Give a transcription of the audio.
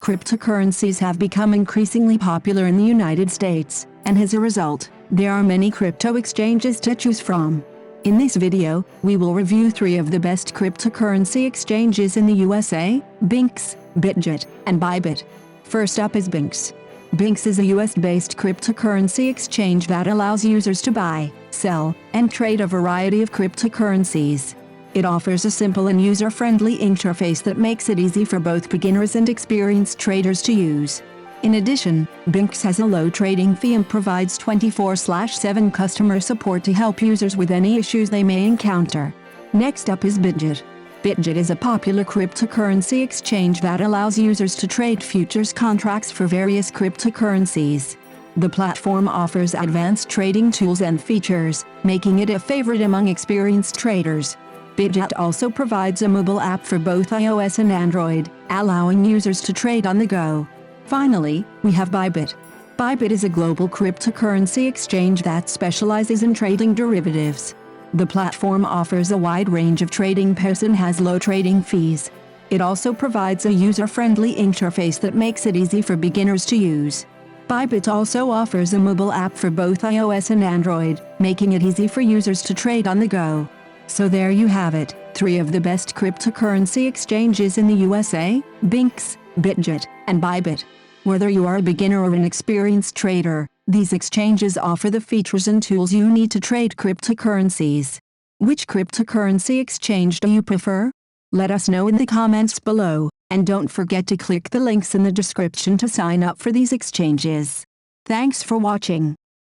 Cryptocurrencies have become increasingly popular in the United States, and as a result, there are many crypto exchanges to choose from. In this video, we will review 3 of the best cryptocurrency exchanges in the USA: Binx, Bitget, and Bybit. First up is Binx. Binx is a US-based cryptocurrency exchange that allows users to buy, sell, and trade a variety of cryptocurrencies. It offers a simple and user-friendly interface that makes it easy for both beginners and experienced traders to use. In addition, Binx has a low trading fee and provides 24/7 customer support to help users with any issues they may encounter. Next up is Bitget. Bitget is a popular cryptocurrency exchange that allows users to trade futures contracts for various cryptocurrencies. The platform offers advanced trading tools and features, making it a favorite among experienced traders. Bitget also provides a mobile app for both iOS and Android, allowing users to trade on the go. Finally, we have Bybit. Bybit is a global cryptocurrency exchange that specializes in trading derivatives. The platform offers a wide range of trading pairs and has low trading fees. It also provides a user-friendly interface that makes it easy for beginners to use. Bybit also offers a mobile app for both iOS and Android, making it easy for users to trade on the go. So there you have it, 3 of the best cryptocurrency exchanges in the USA: Binx, Bitget, and Bybit. Whether you are a beginner or an experienced trader, these exchanges offer the features and tools you need to trade cryptocurrencies. Which cryptocurrency exchange do you prefer? Let us know in the comments below, and don't forget to click the links in the description to sign up for these exchanges. Thanks for watching.